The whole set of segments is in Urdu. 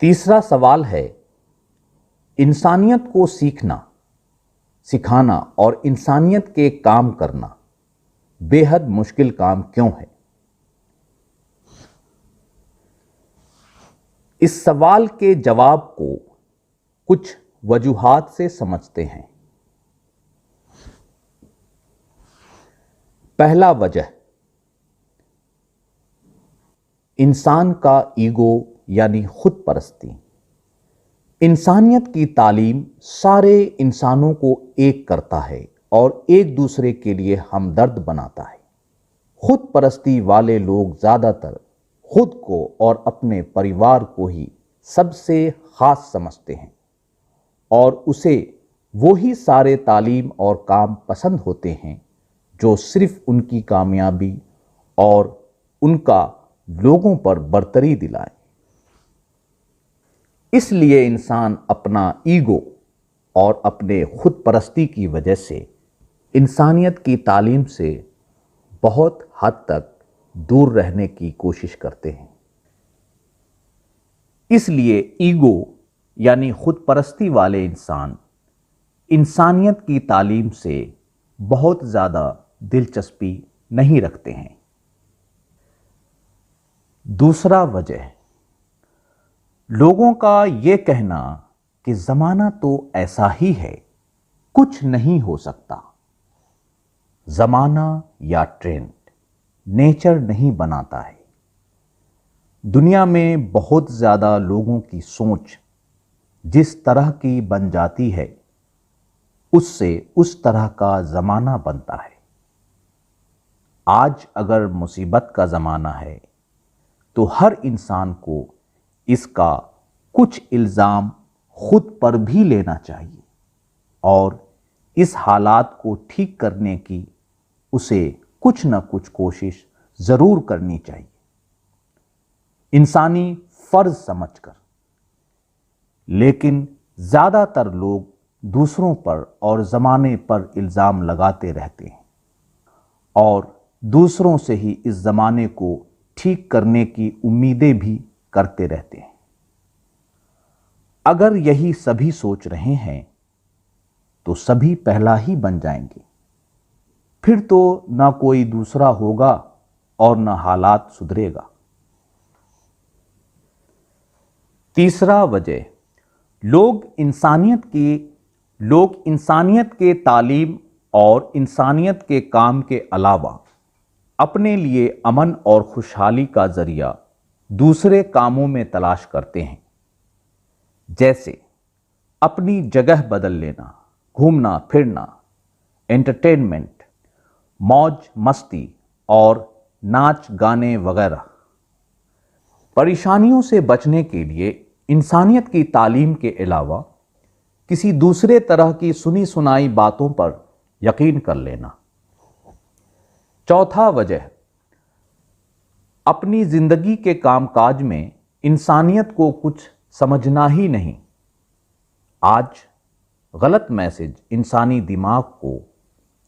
تیسرا سوال ہے، انسانیت کو سیکھنا، سکھانا اور انسانیت کے کام کرنا بے حد مشکل کام کیوں ہے؟ اس سوال کے جواب کو کچھ وجوہات سے سمجھتے ہیں۔ پہلا وجہ، انسان کا ایگو یعنی خود پرستی۔ انسانیت کی تعلیم سارے انسانوں کو ایک کرتا ہے اور ایک دوسرے کے لیے ہمدرد بناتا ہے۔ خود پرستی والے لوگ زیادہ تر خود کو اور اپنے پریوار کو ہی سب سے خاص سمجھتے ہیں اور اسے وہی سارے تعلیم اور کام پسند ہوتے ہیں جو صرف ان کی کامیابی اور ان کا لوگوں پر برتری دلائے۔ اس لیے انسان اپنا ایگو اور اپنے خود پرستی کی وجہ سے انسانیت کی تعلیم سے بہت حد تک دور رہنے کی کوشش کرتے ہیں۔ اس لیے ایگو یعنی خود پرستی والے انسان انسانیت کی تعلیم سے بہت زیادہ دلچسپی نہیں رکھتے ہیں۔ دوسرا وجہ، لوگوں کا یہ کہنا کہ زمانہ تو ایسا ہی ہے، کچھ نہیں ہو سکتا۔ زمانہ یا ٹرینڈ نیچر نہیں بناتا ہے۔ دنیا میں بہت زیادہ لوگوں کی سوچ جس طرح کی بن جاتی ہے اس سے اس طرح کا زمانہ بنتا ہے۔ آج اگر مصیبت کا زمانہ ہے تو ہر انسان کو اس کا کچھ الزام خود پر بھی لینا چاہیے اور اس حالات کو ٹھیک کرنے کی اسے کچھ نہ کچھ کوشش ضرور کرنی چاہیے، انسانی فرض سمجھ کر۔ لیکن زیادہ تر لوگ دوسروں پر اور زمانے پر الزام لگاتے رہتے ہیں اور دوسروں سے ہی اس زمانے کو ٹھیک کرنے کی امیدیں بھی کرتے رہتے ہیں۔ اگر یہی سبھی سوچ رہے ہیں تو سبھی پہلا ہی بن جائیں گے، پھر تو نہ کوئی دوسرا ہوگا اور نہ حالات سدھرے گا۔ تیسرا وجہ، لوگ انسانیت کے تعلیم اور انسانیت کے کام کے علاوہ اپنے لیے امن اور خوشحالی کا ذریعہ دوسرے کاموں میں تلاش کرتے ہیں، جیسے اپنی جگہ بدل لینا، گھومنا پھرنا، انٹرٹینمنٹ، موج مستی اور ناچ گانے وغیرہ۔ پریشانیوں سے بچنے کے لیے انسانیت کی تعلیم کے علاوہ کسی دوسرے طرح کی سنی سنائی باتوں پر یقین کر لینا۔ چوتھا وجہ، اپنی زندگی کے کام کاج میں انسانیت کو کچھ سمجھنا ہی نہیں۔ آج غلط میسج انسانی دماغ کو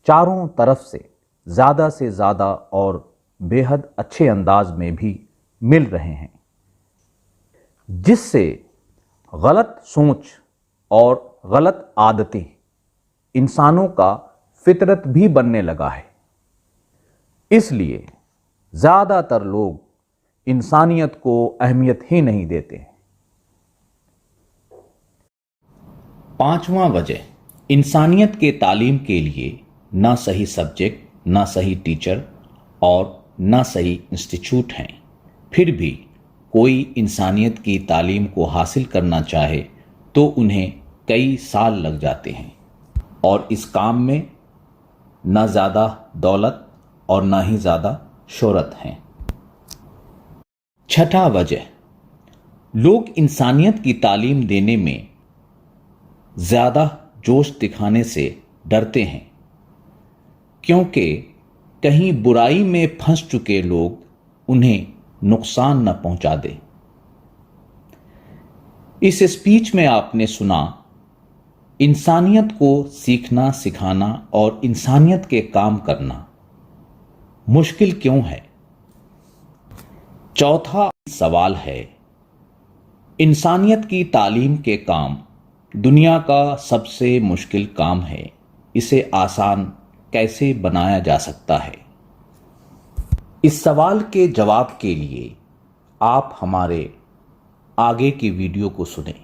چاروں طرف سے زیادہ اور بے حد اچھے انداز میں بھی مل رہے ہیں، جس سے غلط سوچ اور غلط عادتیں انسانوں کا فطرت بھی بننے لگا ہے۔ اس لیے زیادہ تر لوگ انسانیت کو اہمیت ہی نہیں دیتے ہیں۔ پانچواں وجہ، انسانیت کے تعلیم کے لیے نہ صحیح سبجیکٹ، نہ صحیح ٹیچر اور نہ صحیح انسٹیٹیوٹ ہیں۔ پھر بھی کوئی انسانیت کی تعلیم کو حاصل کرنا چاہے تو انہیں کئی سال لگ جاتے ہیں اور اس کام میں نہ زیادہ دولت اور نہ ہی زیادہ شہرت ہیں۔ چھٹا وجہ، لوگ انسانیت کی تعلیم دینے میں زیادہ جوش دکھانے سے ڈرتے ہیں، کیونکہ کہیں برائی میں پھنس چکے لوگ انہیں نقصان نہ پہنچا دے۔ اس اسپیچ میں آپ نے سنا، انسانیت کو سیکھنا، سکھانا اور انسانیت کے کام کرنا مشکل کیوں ہے؟ چوتھا سوال ہے، انسانیت کی تعلیم کے کام دنیا کا سب سے مشکل کام ہے، اسے آسان کیسے بنایا جا سکتا ہے؟ اس سوال کے جواب کے لیے آپ ہمارے آگے کی ویڈیو کو سنیں۔